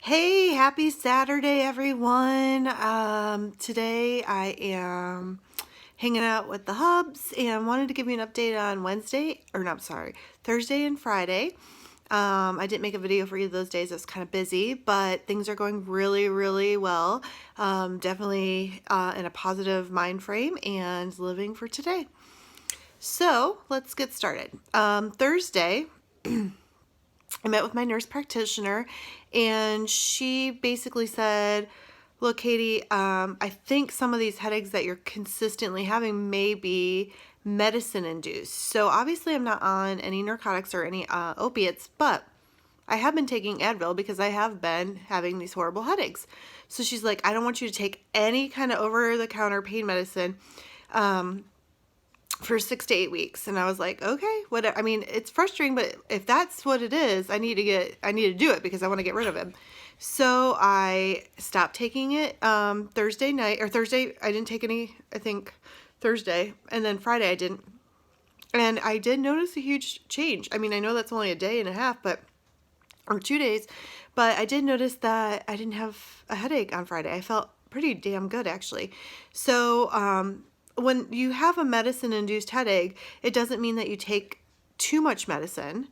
Hey, happy Saturday, everyone. Today I am hanging out with the hubs and wanted to give you an update on Thursday and Friday. I didn't make a video for either of those days. I was kind of busy, but things are going really, really well. Definitely in a positive mind frame and living for today. So let's get started. Thursday, I met with my nurse practitioner, and she basically said, look, Katie, I think some of these headaches that you're consistently having may be medicine induced. So obviously I'm not on any narcotics or any opiates, but I have been taking Advil because I have been having these horrible headaches. So she's like, I don't want you to take any kind of over-the-counter pain medicine for 6 to 8 weeks. And I was like, okay, whatever. I mean, it's frustrating, but if that's what it is, I need to do it because I want to get rid of him. So I stopped taking it Thursday I didn't take any, I think Thursday, and then Friday I didn't. And I did notice a huge change. I mean, I know that's only a day and a half, or 2 days, but I did notice that I didn't have a headache on Friday. I felt pretty damn good, actually. So, when you have a medicine-induced headache, it doesn't mean that you take too much medicine.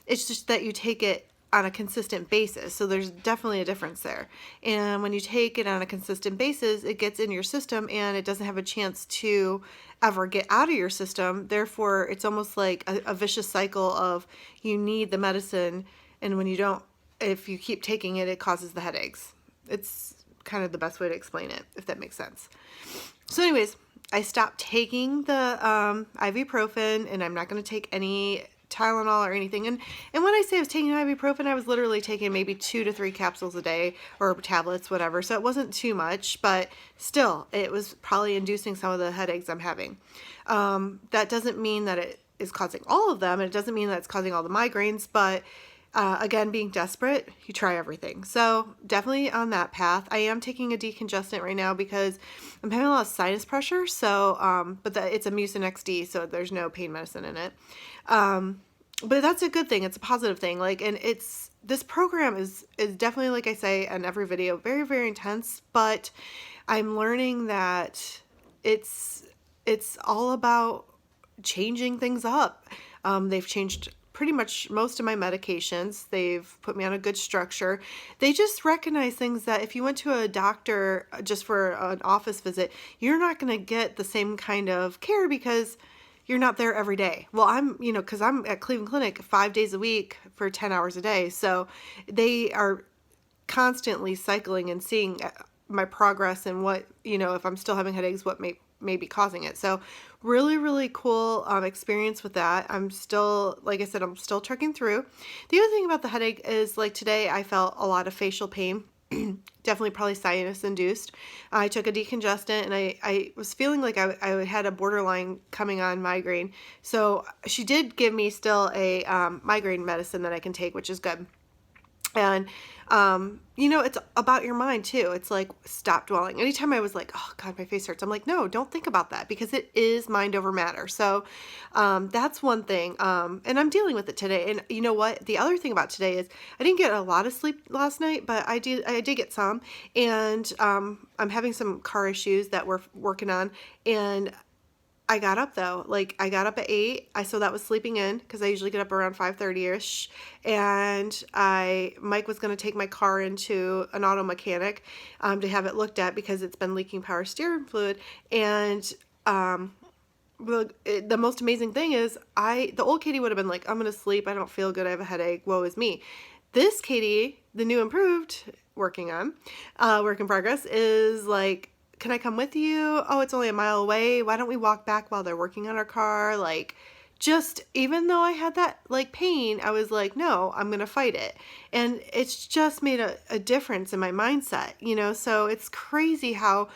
It's just that you take it on a consistent basis. So there's definitely a difference there. And when you take it on a consistent basis, it gets in your system and it doesn't have a chance to ever get out of your system. Therefore, it's almost like a vicious cycle of you need the medicine, and when you don't, if you keep taking it, it causes the headaches. It's kind of the best way to explain it, if that makes sense. So anyways, I stopped taking the ibuprofen, and I'm not going to take any Tylenol or anything. And when I say I was taking ibuprofen, I was literally taking maybe 2 to 3 capsules a day, or tablets, whatever. So it wasn't too much, but still, it was probably inducing some of the headaches I'm having. That doesn't mean that it is causing all of them, and it doesn't mean that it's causing all the migraines, but again, being desperate, you try everything. So definitely on that path. I am taking a decongestant right now because I'm having a lot of sinus pressure. So, but it's a Mucinex D, so there's no pain medicine in it. But that's a good thing. It's a positive thing. And this program is definitely, like I say in every video, very, very intense. But I'm learning that it's all about changing things up. They've changed pretty much most of my medications. They've put me on a good structure. They just recognize things that if you went to a doctor just for an office visit, you're not going to get the same kind of care because you're not there every day. Well, because I'm at Cleveland Clinic 5 days a week for 10 hours a day. So they are constantly cycling and seeing my progress and what, if I'm still having headaches, what may be causing it. So really, really cool experience with that. I'm still, like I said, I'm still trekking through. The other thing about the headache is, like, today I felt a lot of facial pain. Definitely probably sinus induced. I took a decongestant, and I was feeling like I had a borderline coming on migraine. So she did give me still a migraine medicine that I can take, which is good. And, it's about your mind too. It's like, stop dwelling. Anytime I was like, oh God, my face hurts, I'm like, no, don't think about that, because it is mind over matter. So, that's one thing. And I'm dealing with it today. And you know what? The other thing about today is I didn't get a lot of sleep last night, but I did get some. And, I'm having some car issues that we're working on, and I got up though. Like, I got up at 8. So that was sleeping in, because I usually get up around 5:30ish. And Mike was going to take my car into an auto mechanic to have it looked at because it's been leaking power steering fluid. And the most amazing thing is, the old Katie would have been like, I'm going to sleep. I don't feel good. I have a headache. Woe is me. This Katie, the new improved, work in progress, is like, can I come with you? Oh, it's only a mile away. Why don't we walk back while they're working on our car? Like, just, even though I had that pain, I was like, no, I'm going to fight it. And it's just made a difference in my mindset, so it's crazy how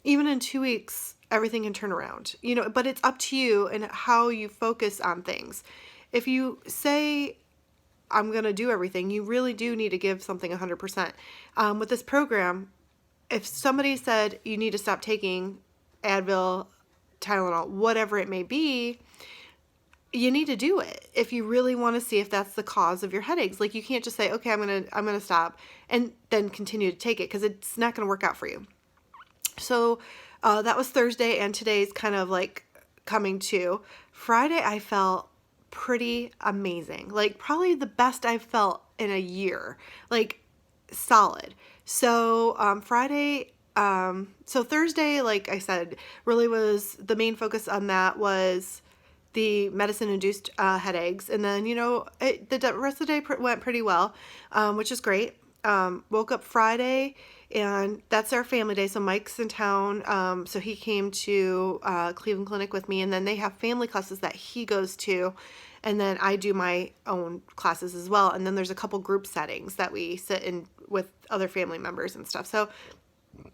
even in 2 weeks, everything can turn around, but it's up to you and how you focus on things. If you say, I'm going to do everything, you really do need to give something 100%. With this program, if somebody said you need to stop taking Advil, Tylenol, whatever it may be, you need to do it if you really want to see if that's the cause of your headaches. Like, you can't just say, okay, I'm gonna stop and then continue to take it, because it's not going to work out for you. So that was Thursday, and today's kind of like coming to Friday. I felt pretty amazing, like probably the best I've felt in a year, like solid. So so Thursday, like I said, really was the main focus on that was the medicine-induced headaches. And then, the rest of the day went pretty well, which is great. Woke up Friday, and that's our family day. So Mike's in town, so he came to Cleveland Clinic with me, and then they have family classes that he goes to, and then I do my own classes as well. And then there's a couple group settings that we sit in with other family members and stuff. So,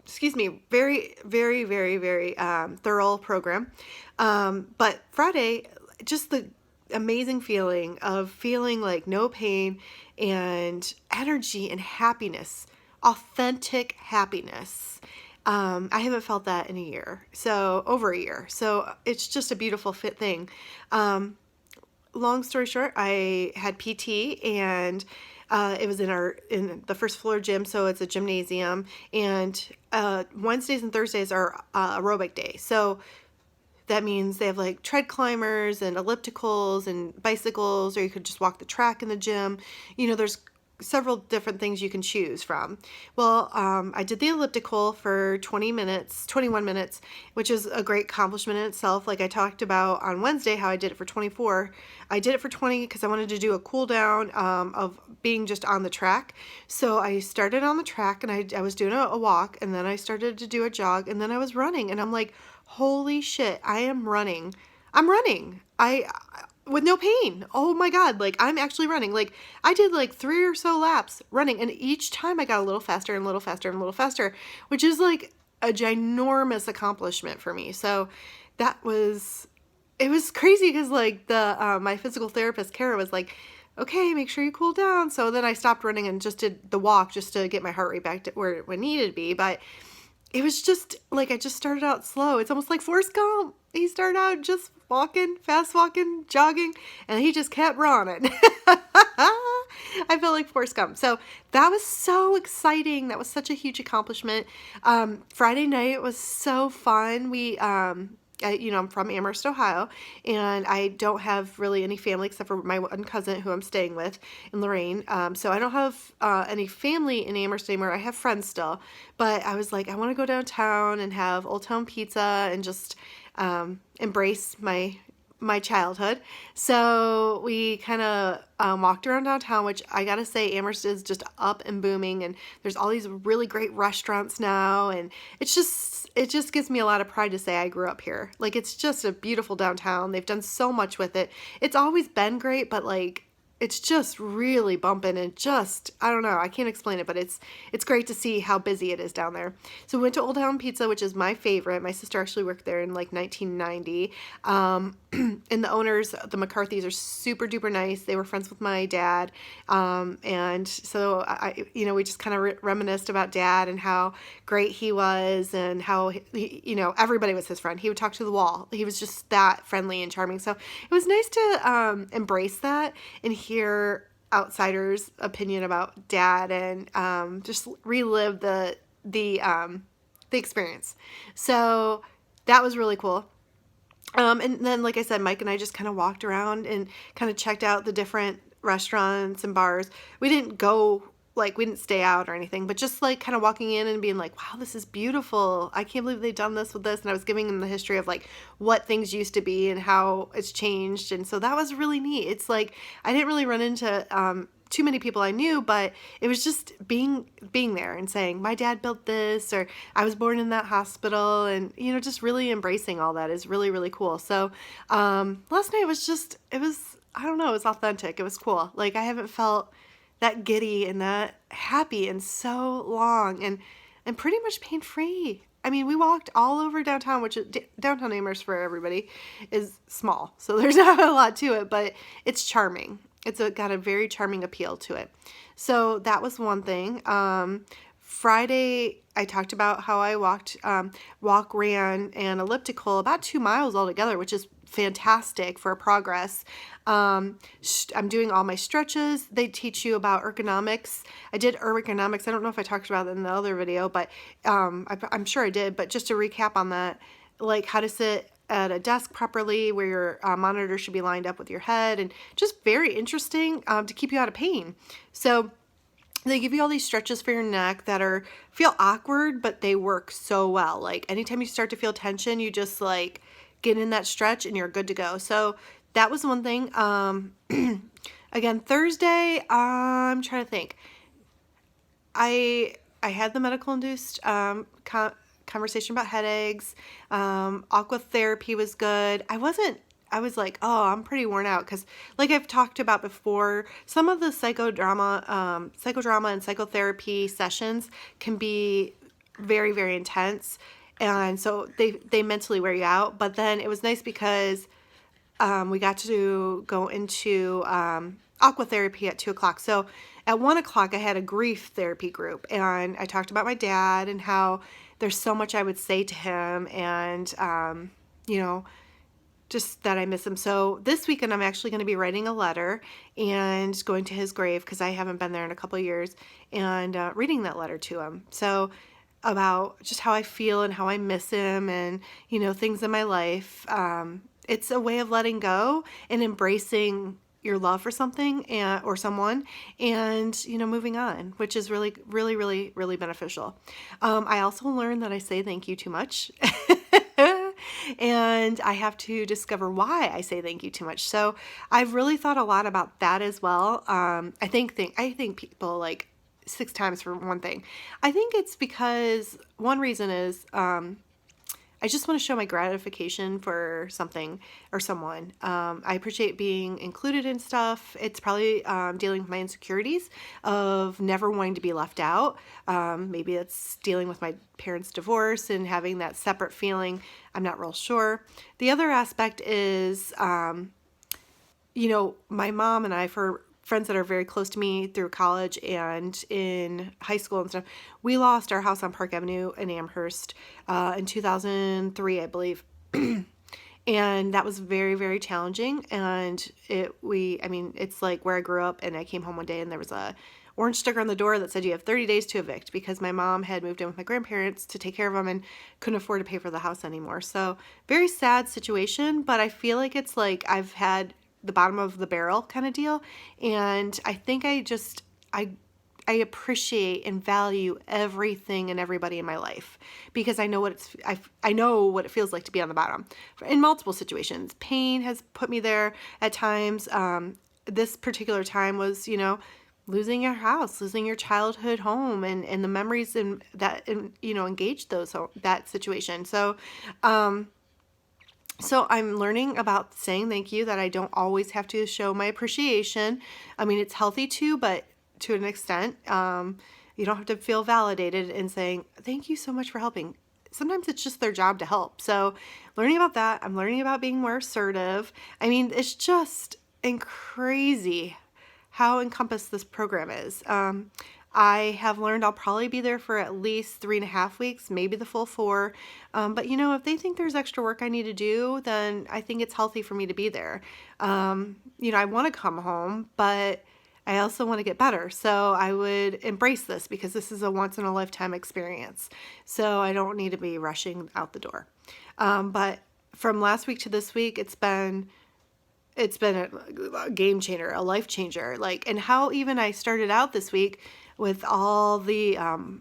excuse me, very, very, very, very thorough program. But Friday, just the amazing feeling of feeling like no pain and energy and happiness, authentic happiness. I haven't felt that in a year, so over a year. So it's just a beautiful fit thing. Long story short, I had PT, and it was in the first floor gym, so it's a gymnasium, and Wednesdays and Thursdays are aerobic day. So that means they have like tread climbers and ellipticals and bicycles, or you could just walk the track in the gym. There's several different things you can choose from. Well, I did the elliptical for 21 minutes, which is a great accomplishment in itself. Like I talked about on Wednesday, how I did it for 24. I did it for 20 because I wanted to do a cool down of being just on the track. So I started on the track, and I was doing a walk, and then I started to do a jog, and then I was running, and I'm like, holy shit, I am running. I'm running. With no pain. Oh my God. Like, I'm actually running. Like, I did like 3 or so laps running, and each time I got a little faster and a little faster and a little faster, which is like a ginormous accomplishment for me. So it was crazy, because like my physical therapist, Kara, was like, okay, make sure you cool down. So then I stopped running and just did the walk, just to get my heart rate back to where it needed to be. But it was just like, I just started out slow. It's almost like Forrest Gump. He started out just walking, fast walking, jogging, and he just kept running. I felt like Forrest Gump. So that was so exciting. That was such a huge accomplishment. Friday night was so fun. I'm from Amherst, Ohio, and I don't have really any family except for my one cousin who I'm staying with in Lorraine. So I don't have any family in Amherst anymore. I have friends still, but I was like, I want to go downtown and have Old Town Pizza and just embrace my childhood. So we kind of walked around downtown, which I gotta say, Amherst is just up and booming, and there's all these really great restaurants now, and it just gives me a lot of pride to say I grew up here. Like, it's just a beautiful downtown. They've done so much with it. It's always been great, but like, it's just really bumping, and just, I don't know, I can't explain it, but it's great to see how busy it is down there. So we went to Old Town Pizza, which is my favorite. My sister actually worked there in like 1990. And the owners, the McCarthys, are super duper nice. They were friends with my dad. And so we just kind of reminisced about Dad and how great he was, and how everybody was his friend. He would talk to the wall. He was just that friendly and charming. So it was nice to embrace that and hear outsiders' opinion about Dad, and just relive the experience. So that was really cool. And then, like I said, Mike and I just kind of walked around and kind of checked out the different restaurants and bars. We didn't stay out or anything, but just like kind of walking in and being like, wow, this is beautiful. I can't believe they've done this with this. And I was giving them the history of like what things used to be and how it's changed. And so that was really neat. It's like, I didn't really run into too many people I knew, but it was just being there and saying, my dad built this, or I was born in that hospital, and just really embracing all that is really, really cool. So last night I don't know, it was authentic. It was cool. Like, I haven't felt that giddy and that happy in so long, and pretty much pain free. I mean, we walked all over downtown, which downtown Amherst, for everybody, is small, so there's not a lot to it, but it's charming. It's got a very charming appeal to it. So that was one thing. Friday, I talked about how I ran, and elliptical about 2 miles altogether, which is fantastic for progress. I'm doing all my stretches. They teach you about ergonomics. I did ergonomics. I don't know if I talked about it in the other video, but I'm sure I did. But just to recap on that, like how to sit at a desk properly, where your monitor should be lined up with your head, and just very interesting to keep you out of pain. So they give you all these stretches for your neck that feel awkward, but they work so well. Like anytime you start to feel tension, you just like get in that stretch and you're good to go. So that was one thing. Again, Thursday, I'm trying to think. I had the medical induced conversation about headaches. Aqua therapy was good. I was like, oh, I'm pretty worn out because, like I've talked about before, some of the psychodrama and psychotherapy sessions can be very, very intense, and so they mentally wear you out. But then it was nice because we got to go into aqua therapy at 2:00. So at 1:00, I had a grief therapy group, and I talked about my dad and how there's so much I would say to him, and just that I miss him. So this weekend, I'm actually going to be writing a letter and going to his grave because I haven't been there in a couple of years, and reading that letter to him. So about just how I feel and how I miss him, and things in my life. It's a way of letting go and embracing your love for something or someone, and moving on, which is really, really, really, really beneficial. I also learned that I say thank you too much. And I have to discover why I say thank you too much. So I've really thought a lot about that as well. I think people like 6 times for one thing. I think it's because one reason is I just want to show my gratification for something or someone. I appreciate being included in stuff. It's probably dealing with my insecurities of never wanting to be left out. Maybe it's dealing with my parents' divorce and having that separate feeling. I'm not real sure. The other aspect is, my mom and I, for friends that are very close to me through college and in high school and stuff, we lost our house on Park Avenue in Amherst in 2003, I believe. And that was very, very challenging. And it's like where I grew up, and I came home one day and there was a orange sticker on the door that said you have 30 days to evict, because my mom had moved in with my grandparents to take care of them and couldn't afford to pay for the house anymore. So very sad situation, but I feel like it's like I've had the bottom of the barrel kind of deal. And I think I appreciate and value everything and everybody in my life, because I know I know what it feels like to be on the bottom in multiple situations. Pain has put me there at times. This particular time was, losing your house, losing your childhood home, and the memories that engaged that situation. So I'm learning about saying thank you, that I don't always have to show my appreciation. I mean, it's healthy too, but to an extent, you don't have to feel validated in saying, thank you so much for helping. Sometimes it's just their job to help. So learning about that, I'm learning about being more assertive. I mean, it's just crazy how encompassed this program is. I have learned I'll probably be there for at least 3.5 weeks, maybe the full 4. But if they think there's extra work I need to do, then I think it's healthy for me to be there. I want to come home, but I also want to get better. So I would embrace this, because this is a once in a lifetime experience. So I don't need to be rushing out the door. But from last week to this week, it's been a game changer, a life changer. And how even I started out this week with all the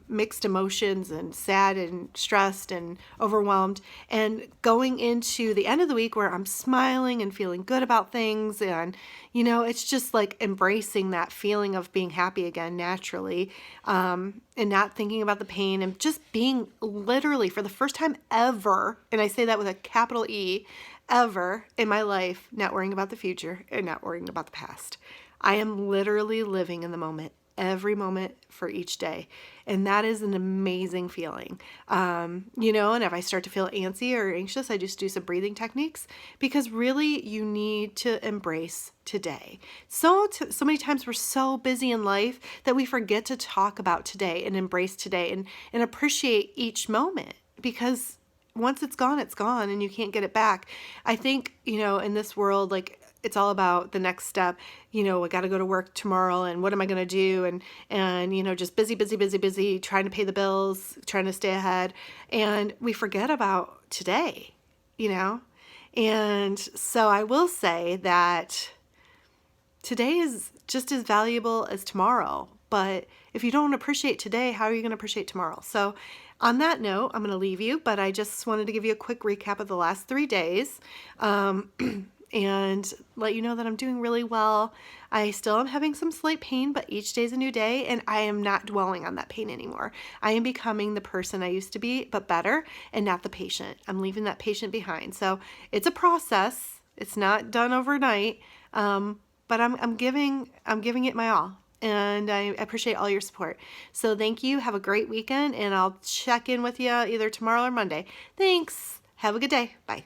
mixed emotions and sad and stressed and overwhelmed, and going into the end of the week where I'm smiling and feeling good about things. And, it's just like embracing that feeling of being happy again naturally, and not thinking about the pain, and just being literally, for the first time ever, and I say that with a capital E, ever in my life, not worrying about the future and not worrying about the past. I am literally living in the moment, every moment for each day. And that is an amazing feeling. And if I start to feel antsy or anxious, I just do some breathing techniques, because really you need to embrace today. So many times we're so busy in life that we forget to talk about today and embrace today and appreciate each moment, because once it's gone, and you can't get it back. I think, in this world, like, it's all about the next step. I got to go to work tomorrow, and what am I going to do? And just busy, busy, busy, busy, trying to pay the bills, trying to stay ahead. And we forget about today, And so I will say that today is just as valuable as tomorrow. But if you don't appreciate today, how are you going to appreciate tomorrow? So on that note, I'm going to leave you, but I just wanted to give you a quick recap of the last 3 days. And let you know that I'm doing really well. I still am having some slight pain, but each day is a new day, and I am not dwelling on that pain anymore. I am becoming the person I used to be, but better, and not the patient. I'm leaving that patient behind. So it's a process. It's not done overnight, but I'm giving it my all, and I appreciate all your support. So thank you. Have a great weekend, and I'll check in with you either tomorrow or Monday. Thanks. Have a good day. Bye.